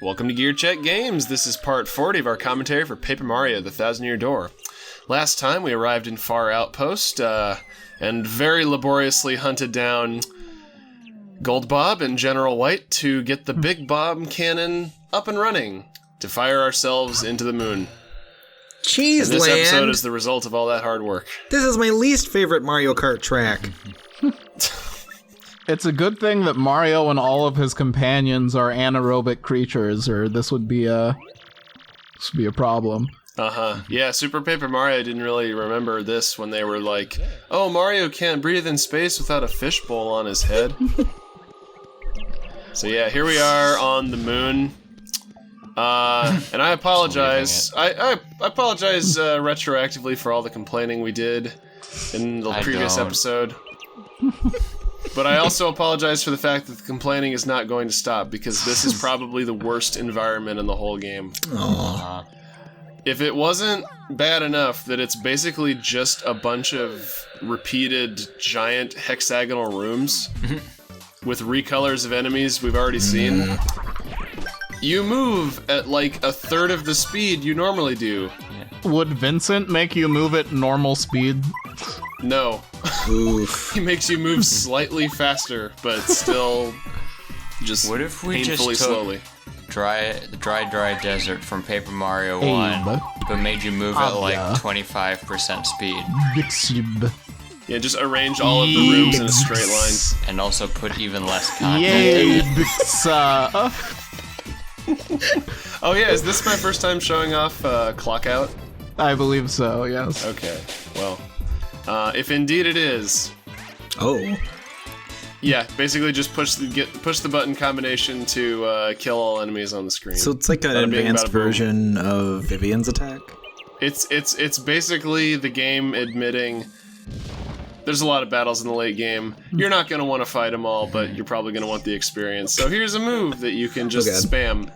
Welcome to GearCheckGames. This is part 40 of our commentary for Paper Mario: The Thousand-Year Door. Last time we arrived in Far Outpost and very laboriously hunted down Gold Bob and General White to get the Big Bob cannon up and running to fire ourselves into the moon. Cheese And this Land. episode is the result of all that hard work. This is my least favorite Mario Kart track. It's a good thing that Mario and all of his companions are anaerobic creatures, or this would be a problem. Yeah, Super Paper Mario didn't really remember this when they were like, oh, Mario can't breathe in space without a fishbowl on his head. So yeah, here we are on the moon. And I apologize. I apologize retroactively for all the complaining we did in the previous episode. But I also apologize for the fact that the complaining is not going to stop, because this is probably the worst environment in the whole game. Aww. If it wasn't bad enough that it's basically just a bunch of repeated giant hexagonal rooms with recolors of enemies we've already seen, you move at like a third of the speed you normally do. Would Vincent make you move at normal speed? No. Oof. He makes you move slightly faster, but still just what if we painfully just took slowly. the dry desert from Paper Mario 1, but made you move at like 25% speed, Bixib. Yeah, just arrange all of the rooms in a straight line. and also put even less content Yay, in it. Bixa. Oh yeah, is this my first time showing off Clock Out? I believe so, yes. Okay, well, if indeed it is, Oh. yeah, basically just push the button combination to kill all enemies on the screen. So it's like an Bada bing, advanced bada boom. version of Vivian's attack? It's basically the game admitting there's a lot of battles in the late game. You're not going to want to fight them all, but you're probably going to want the experience. So here's a move that you can just spam.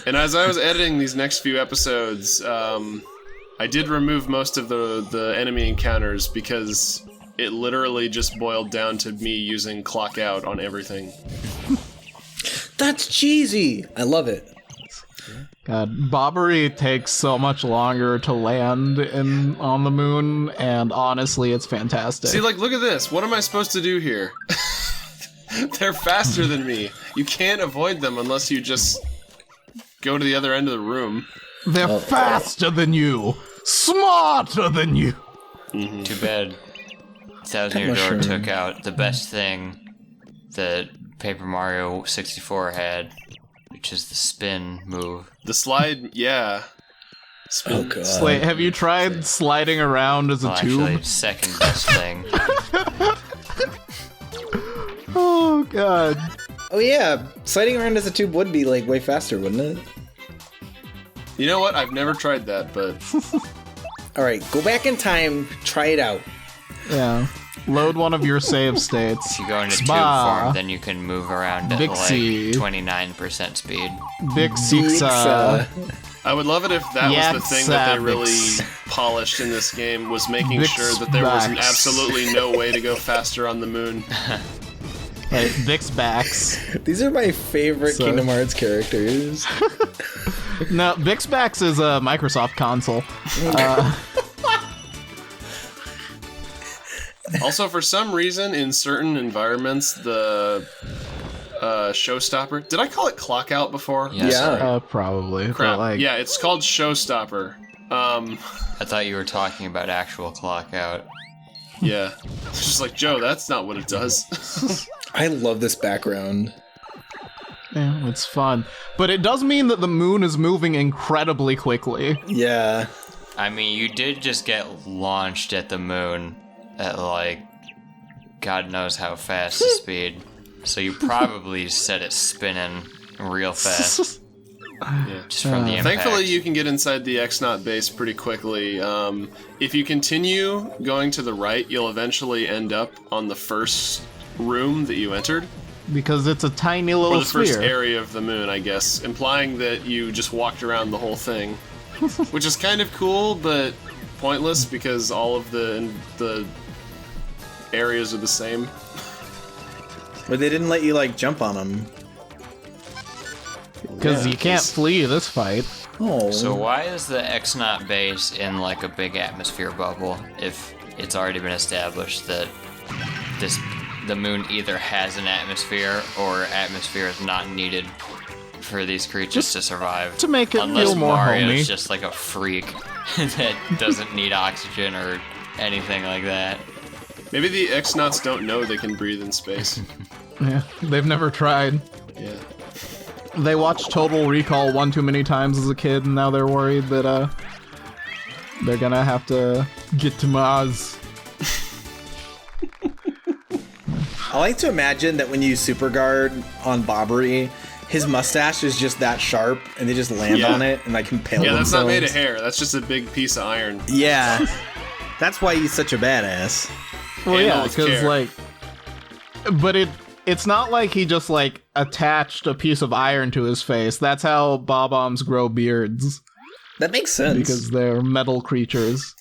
And as I was editing these next few episodes, I did remove most of the enemy encounters because it literally just boiled down to me using Clock Out on everything. That's cheesy! I love it. God, Bobbery takes so much longer to land on the moon, and honestly, it's fantastic. See, like, look at this. What am I supposed to do here? They're faster than me. You can't avoid them unless you just go to the other end of the room. They're faster than you, smarter than you. Too bad Thousand Year Door took out the best thing that Paper Mario 64 had, which is the spin move. The slide, yeah. Oh, God. Wait, have you tried sliding around as a Well, tube? actually, second best thing. Oh, God. Oh, yeah. Sliding around as a tube would be, like, way faster, wouldn't it? You know what? I've never tried that, but Alright, go back in time, try it out. Yeah. Load one of your save states. If you go into tube Spa. form, then you can move around at Bixie. like 29% speed. Bixixa. I would love it if that was the thing that they Yaxabix. really polished in this game, was making sure that there was absolutely no way to go faster on the moon. Hey, Bixbax. These are my favorite So- Kingdom Hearts characters. No, Bixbax is a Microsoft console. Also, for some reason, in certain environments, the showstopper... Did I call it Clock Out before? Yes. Yeah. Probably. but, Crap. like, Yeah, it's called Showstopper. I thought you were talking about actual Clock Out. Yeah. It's just like, Joe, that's not what it does. I love this background. yeah, it's fun. But it does mean that the moon is moving incredibly quickly. Yeah. I mean, you did just get launched at the moon at like God knows how fast the speed. So you probably set it spinning real fast. Yeah. Just from the impact. Thankfully, you can get inside the X-Naut base pretty quickly. If you continue going to the right, you'll eventually end up on the first room that you entered. Because it's a tiny Or little the first sphere. area of the moon, I guess, implying that you just walked around the whole thing. Which is kind of cool, but pointless because all of the areas are the same. But they didn't let you, like, jump on them. Because you can't flee this fight. Oh. So why is the X-Naut base in like a big atmosphere bubble if it's already been established that the moon either has an atmosphere or atmosphere is not needed for these creatures to survive? To make it Unless feel more Mario's homey. just like a freak that doesn't need oxygen or anything like that. Maybe the X-Nauts don't know they can breathe in space. Yeah, they've never tried. Yeah. They watched Total Recall one too many times as a kid, and now they're worried that they're gonna have to get to Mars. I like to imagine that when you super guard on Bobbery, his mustache is just that sharp, and they just land on it and like impale Yeah, that's themselves. not made of hair. That's just a big piece of iron. Yeah, that's why he's such a badass. Well, Handle yeah, with because care. like, but it's not like he just like attached a piece of iron to his face. That's how Bob-ombs grow beards, That makes sense. because they're metal creatures.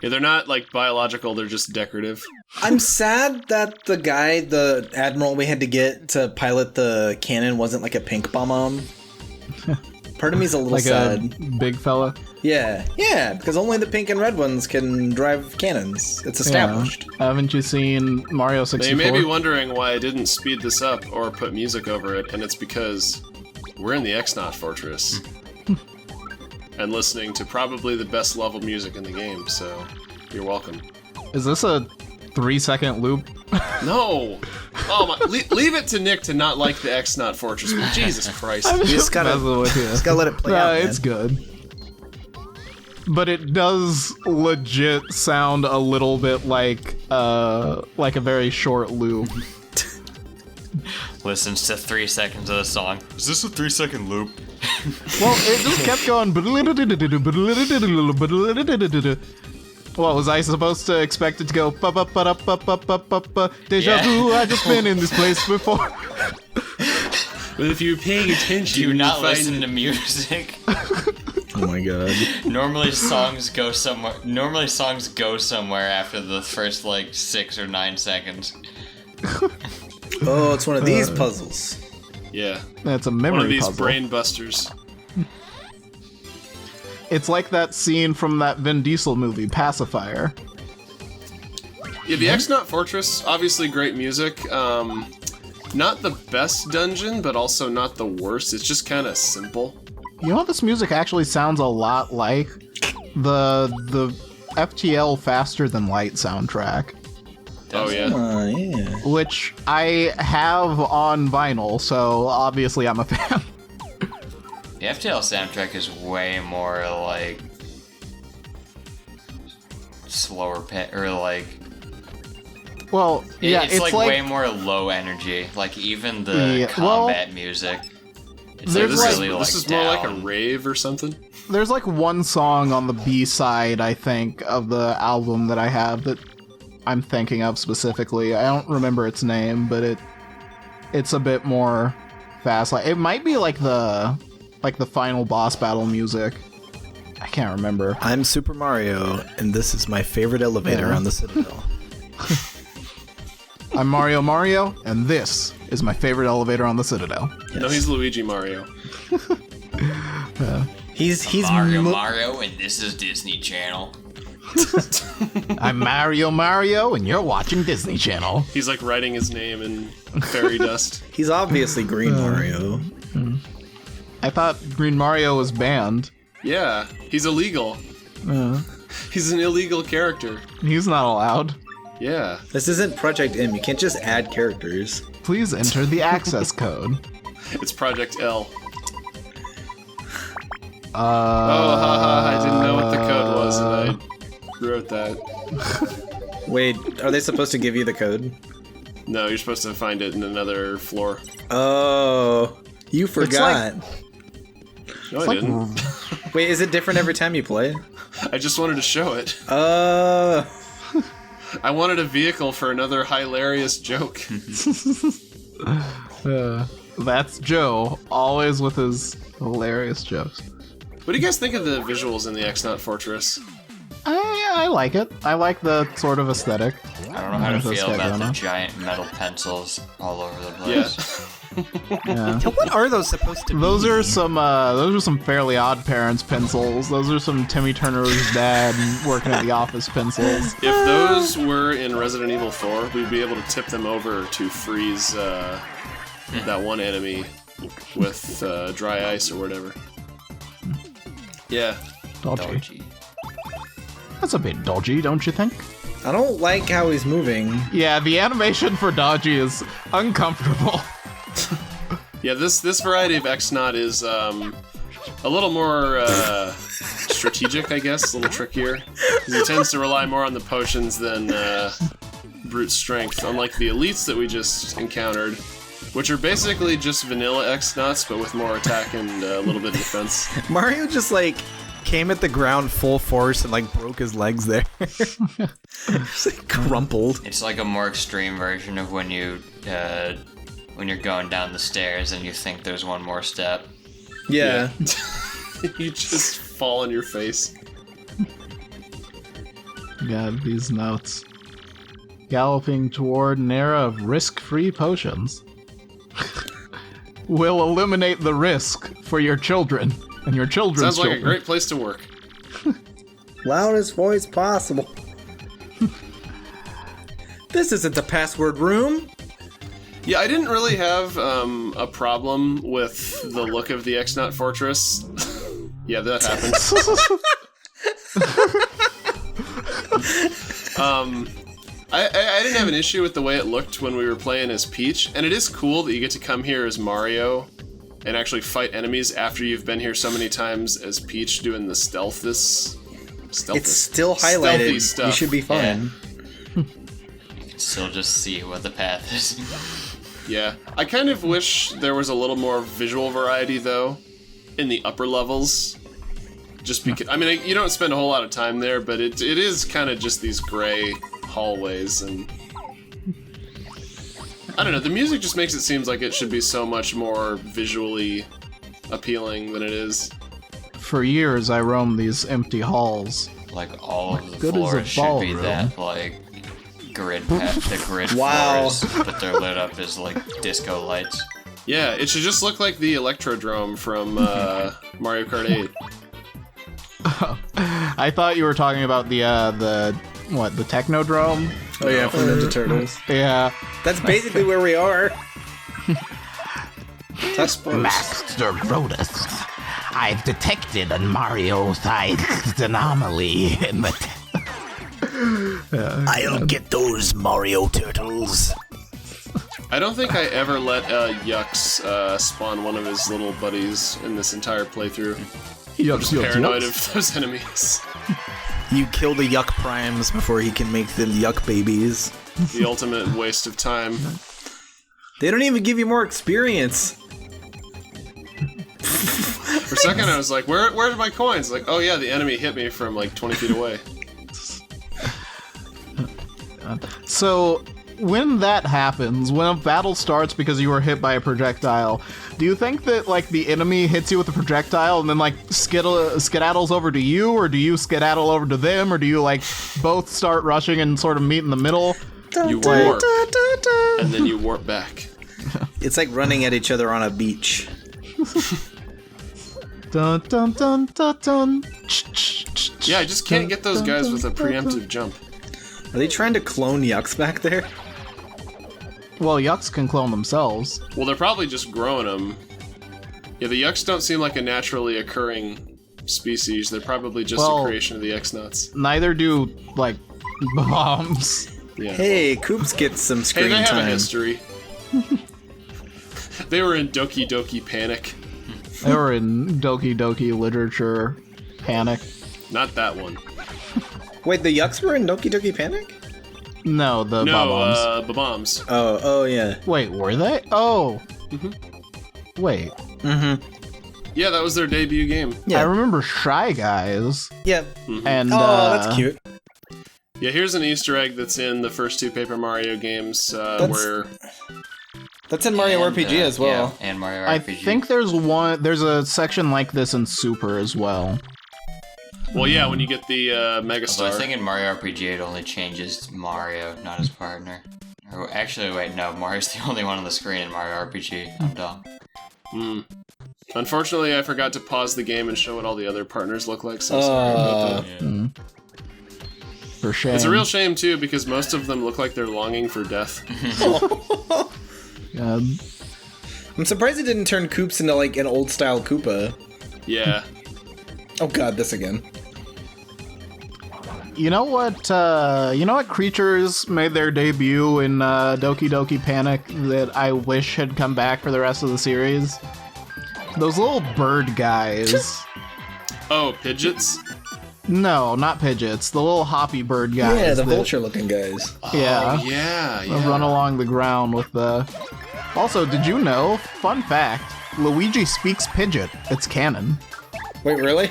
Yeah, they're not like biological, they're just decorative. I'm sad that the admiral we had to get to pilot the cannon wasn't like a pink bomb. Part of me's a little Like sad. a big fella. Yeah, because only the pink and red ones can drive cannons. It's established. Yeah. Haven't you seen Mario They 64? may be wondering why I didn't speed this up or put music over it, and it's because we're in the X-Naut Fortress. And listening to probably the best level music in the game, so you're welcome. Is this a 3-second loop? No! Oh my, leave it to Nick to not like the X-Naut Fortress, but Jesus Christ. You just gotta, Messing with you. just gotta let it play out, man. It's good. But it does legit sound a little bit like a very short loop. Listens to 3 seconds of the song. Is this a 3-second loop? Well, it just kept going. What was I supposed to expect it to go? Deja vu. I just been in this place before. But if you're paying attention, Do not you find listen to music. Oh my god. Normally songs go somewhere after the first like 6 or 9 seconds. Oh, it's one of these puzzles. Yeah, That's a memory one of these puzzle. brain busters. It's like that scene from that Vin Diesel movie, Pacifier. Yeah, the X-Naut Fortress, obviously great music. Not the best dungeon, but also not the worst. It's just kind of simple. You know what this music actually sounds a lot like? The FTL Faster Than Light soundtrack, Oh yeah. Yeah. which I have on vinyl, so obviously I'm a fan. The FTL soundtrack is way more like slower or like Well, yeah, it's like way more low energy. Like even the Yeah, combat music. It's there's This, like- is, really this like is more like a down. rave or something. There's like one song on the B side, I think, of the album that I have that I'm thinking of specifically. I don't remember its name, but it's a bit more fast. Like it might be like the final boss battle music. I can't remember. I'm Super Mario, and this is my favorite elevator Yeah. on the Citadel. I'm Mario, and this is my favorite elevator on the Citadel. No, he's Luigi Mario. He's Mario, and this is Disney Channel. I'm Mario, and you're watching Disney Channel. He's like writing his name in fairy dust. He's obviously Green Mario. I thought Green Mario was banned. Yeah, he's illegal. He's an illegal character. He's not allowed. Yeah. This isn't Project M. You can't just add characters. Please enter the access code. It's Project L. Oh, haha, I didn't know what the code was, and I wrote that. Wait, are they supposed to give you the code? No, you're supposed to find it in another floor. Oh, you forgot. No, I didn't. Wait, is it different every time you play? I just wanted to show it. I wanted a vehicle for another hilarious joke. That's Joe, always with his hilarious jokes. What do you guys think of the visuals in the X-Naut Fortress? I I like it. I like the sort of aesthetic. I don't know how to That's feel got about going the on. giant metal pencils all over the Yeah. place. Yeah. So what are those supposed to be? Those are some Fairly Odd Parents pencils. Those are some Timmy Turner's dad working at the office pencils. If those were in Resident Evil 4, we'd be able to tip them over to freeze that one enemy with dry ice or whatever. Yeah. Dodgy. Dodgy. That's a bit dodgy, don't you think? I don't like how he's moving. Yeah, the animation for dodgy is uncomfortable. Yeah, this variety of X-Naut is a little more strategic, I guess, a little trickier. 'Cause he tends to rely more on the potions than brute strength, unlike the elites that we just encountered, which are basically just vanilla X-Nauts, but with more attack and a little bit of defense. Mario just like came at the ground full force and like broke his legs there. Just like crumpled. It's like a more extreme version of when you're going down the stairs and you think there's one more step. Yeah. You just fall on your face. God, these notes. Galloping toward an era of risk-free potions. Will eliminate the risk for your children and your children's Sounds like children. a great place to work. Loudest voice possible. This isn't the password room. Yeah, I didn't really have a problem with the look of the X-Naut Fortress. Yeah, that happens. I didn't have an issue with the way it looked when we were playing as Peach, and it is cool that you get to come here as Mario and actually fight enemies after you've been here so many times as Peach doing the stealthy It's still highlighted. stuff. You should be fine. You can still just see what the path is. Yeah, I kind of wish there was a little more visual variety, though, in the upper levels. Just because, I mean, you don't spend a whole lot of time there, but it is kind of just these gray hallways, and I don't know, the music just makes it seem like it should be so much more visually appealing than it is. For years, I roamed these empty halls. Like all of the good is a floors should be ballroom? that like the grid Wow. floors, but they're lit up as like disco lights. Yeah, it should just look like the Electrodrome from Mario Kart 8. I thought you were talking about the Technodrome? Oh yeah, from Ninja Turtles. Yeah. That's basically where we are. Test sports. Master Rotus, I've detected a Mario-sized anomaly in the... I'll get those Mario Turtles. I don't think I ever let y-yux spawn one of his little buddies in this entire playthrough. I'm just paranoid of those enemies. You kill the Yuck Primes before he can make them Yuck Babies. The ultimate waste of time. They don't even give you more experience. For a second I was like, where are my coins? Like, oh yeah, the enemy hit me from like 20 feet away. So, when that happens, when a battle starts because you were hit by a projectile, do you think that, like, the enemy hits you with a projectile and then, like, skedaddles over to you, or do you skedaddle over to them, or do you, like, both start rushing and sort of meet in the middle? You warp, and then you warp back. It's like running at each other on a beach. Dun dun dun dun dun. Yeah, I just can't get those guys with a preemptive jump. Are they trying to clone Yucks back there? Well, Yucks can clone themselves. Well, they're probably just growing them. Yeah, the Yucks don't seem like a naturally occurring species. They're probably just a creation of the X-Nauts. Neither do, like, bombs. Yeah. Hey, Koops gets some Hey, screen they have a time. history. They were in Doki Doki Panic. They were in Doki Doki Literature Panic. Not that one. Wait, the Yucks were in Doki Doki Panic? No, the bombs. Bombs. Oh yeah. Wait, were they? Oh. Wait. Yeah, that was their debut game. Yeah. I remember Shy Guys. Yeah. And, Oh, that's cute. Yeah, here's an Easter egg that's in the first two Paper Mario games where... That's in Mario RPG as well. Yeah, and Mario I RPG. think there's a section like this in Super as well. Well, yeah, when you get the Mega Although I Star. think in Mario RPG it only changes Mario, not his partner. Or actually, wait, no, Mario's the only one on the screen in Mario RPG. I'm dumb. Unfortunately, I forgot to pause the game and show what all the other partners look like, so sorry about that. For shame. It's a real shame, too, because most of them look like they're longing for death. I'm surprised it didn't turn Koops into like an old style Koopa. Yeah. Oh god, this again. You know what creatures made their debut in Doki Doki Panic that I wish had come back for the rest of the series? Those little bird guys. Oh, Pidgeots? No, not Pidgeots. The little hoppy bird guys. Yeah, the that- vulture-looking guys. Yeah. Oh, yeah, that yeah. run along the ground with the... Also, did you know, fun fact, Luigi speaks Pidgeot. It's canon. Wait, really?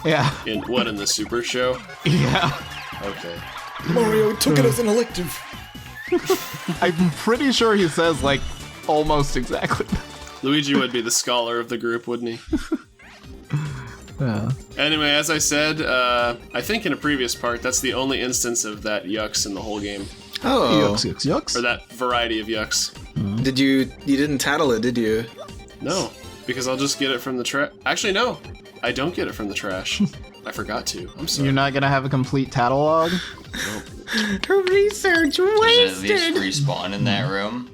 Yeah. In the Super Show? Yeah. Okay. Mario took it as an elective. I'm pretty sure he says, like, almost exactly. Luigi would be the scholar of the group, wouldn't he? Yeah. Anyway, as I said, I think in a previous part, that's the only instance of that Yux in the whole game. Oh. Yux, yux, yux. Or that variety of Yux. Did you didn't tattle it, did you? No, because I'll just get it from the trash. Actually, no. I don't get it from the trash. I forgot to. I'm sorry. You're not gonna have a complete catalog? Research Does it at least respawn in that room?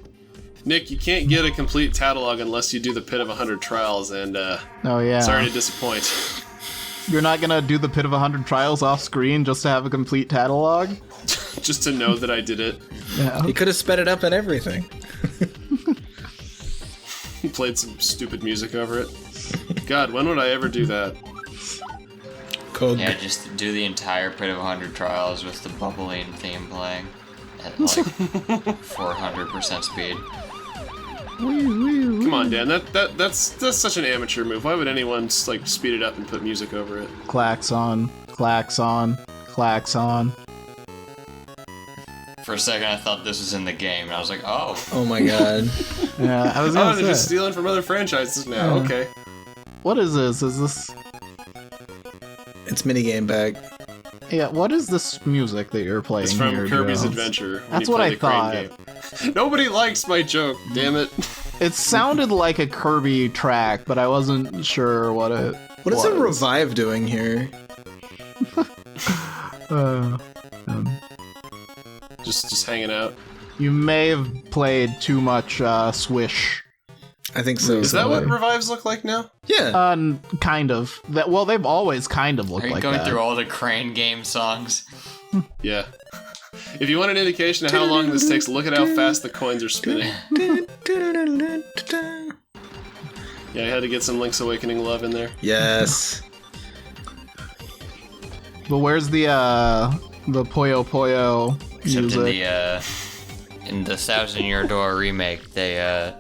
Nick, you can't get a complete catalog unless you do the Pit of 100 Trials, and Oh, yeah. sorry to disappoint. You're not gonna do the Pit of 100 Trials off screen just to have a complete catalog? Just to know that I did it. Yeah. You could have sped it up and everything. Played some stupid music over it. God, when would I ever do that? Code. Yeah, just do the entire Pit of 100 Trials with the bubbling theme playing at like 400% speed. Come on, Dan. That's such an amateur move. Why would anyone like speed it up and put music over it? Klaxon, klaxon, klaxon. For a second, I thought this was in the game, and I was like, oh. Oh my god. Yeah, I was Oh, gonna they're just say. stealing from other franchises now. Yeah. Okay. What is this? Is this... It's minigame bag. Yeah, what is this music that you're playing It's from here, Kirby's Joe? Adventure. when That's you what play I the crane thought. game. Nobody likes my joke, damn it. It sounded like a Kirby track, but I wasn't sure what it What is was. a revive doing here? Just hanging out. You may have played too much Swish. I think so. Is that what revives look like now? Yeah. Kind of. Well, they've always kind of looked Are you like going that. through all the Crane game songs? Yeah. If you want an indication of how long this takes, look at how fast the coins are spinning. Yeah, I had to get some Link's Awakening love in there. Yes. But where's the Puyo Puyo Except music? in the Thousand Year Door remake, they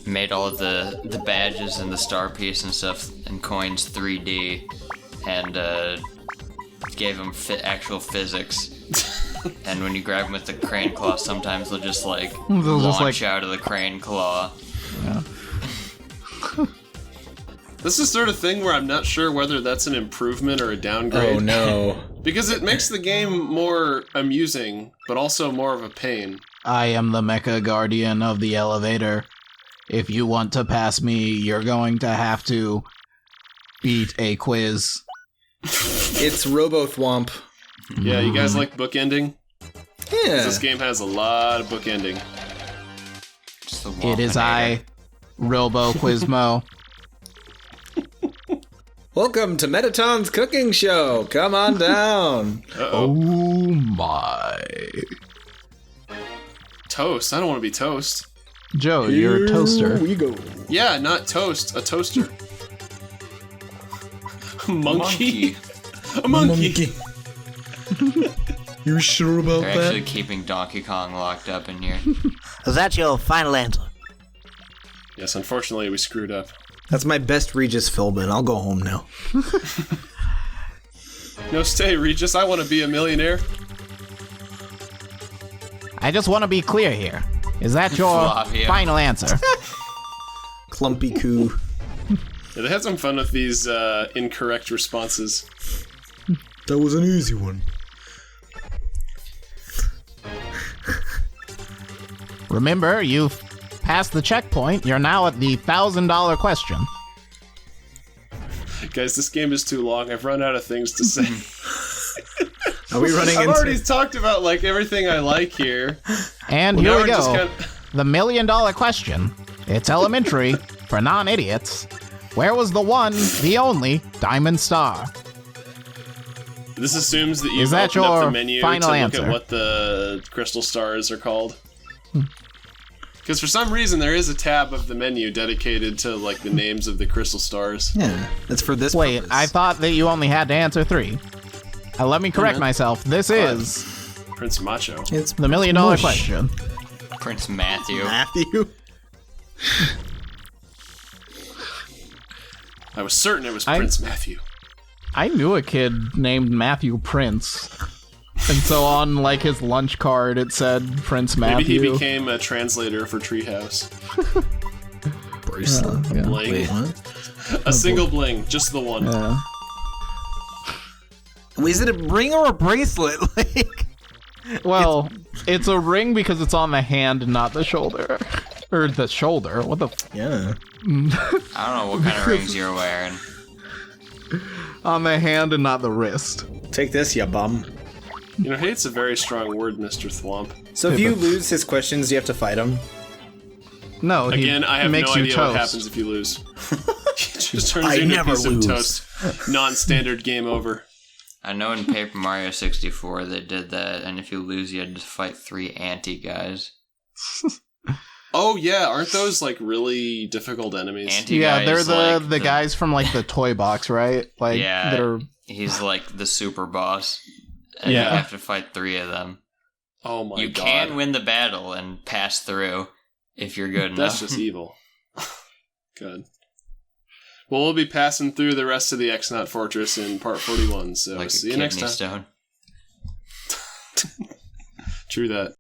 made all of the badges and the star piece and stuff and coins 3D and gave them actual physics. And when you grab them with the crane claw, sometimes they'll just like launch out of the crane claw. Yeah. This is the sort of thing where I'm not sure whether that's an improvement or a downgrade. Oh no. Because it makes the game more amusing, but also more of a pain. I am the Mecha Guardian of the elevator. If you want to pass me, you're going to have to beat a quiz. It's Robo-Thwomp. Yeah, you guys like bookending? Yeah. This game has a lot of bookending. Just the It is Wampinator. I, Robo Quizmo. Welcome to Metaton's cooking show. Come on down. Uh-oh. Oh my. Toast. I don't want to be toast. Joe, you're a toaster. Here we go. Yeah, not toast. A toaster. Monkey. A monkey. You sure about They're that? actually keeping Donkey Kong locked up in here. Is that your final answer? Yes, unfortunately, we screwed up. That's my best Regis Philbin. I'll go home now. No, stay, Regis. I want to be a millionaire. I just want to be clear here. Is that your Flavia. final answer? Clumpy coo. Yeah, they had some fun with these incorrect responses. That was an easy one. Remember, you've passed the checkpoint. You're now at the $1,000 question. Guys, this game is too long. I've run out of things to say. Are we running I've into... already talked about like everything I like here. And Well, here now we we're go. just kinda- The $1 million question. It's elementary for non-idiots. Where was the one, the only, Diamond Star? This assumes that you've Is that opened up your the menu final to look answer? at what the crystal stars are called. Because for some reason there is a tab of the menu dedicated to like the names of the crystal stars. Yeah, that's for this Wait, purpose. I thought that you only had to answer 3. Let me correct man. myself. This is Prince Macho. It's the $1 million Whoosh. question. Prince Matthew. Matthew. I was certain it was Prince Matthew. I knew a kid named Matthew Prince. And so on like his lunch card it said Prince Maybe Matthew. he became a translator for Treehouse. Bracelet. Yeah. Bling. Wait, what? A single bling, just the one. Yeah. Wait, is it a ring or a bracelet? Like, Well, it's a ring because it's on the hand, not the shoulder. Or the shoulder. What the? yeah. I don't know what kind of rings you're wearing. On the hand and not the wrist. Take this, ya bum. You know, hate's a very strong word, Mr. Thwomp. So if you lose his questions, you have to fight him. No, Again, he I have makes no you idea toast. what happens if you lose. He just turns I you into a never piece lose. of toast. Non-standard game over. I know in Paper Mario 64 they did that, and if you lose, you had to fight 3 anti-guys. Oh yeah, aren't those like really difficult enemies? Anti-guys, Yeah, they're the like the guys from like the toy box, right? Like Yeah. that are He's like the super boss. And Yeah. you have to fight 3 of them. Oh my You god. can win the battle and pass through if you're good enough. That's just evil. Good. Well, we'll be passing through the rest of the X-Naut Fortress in part 41, so like see a you next kidney time. stone. True that.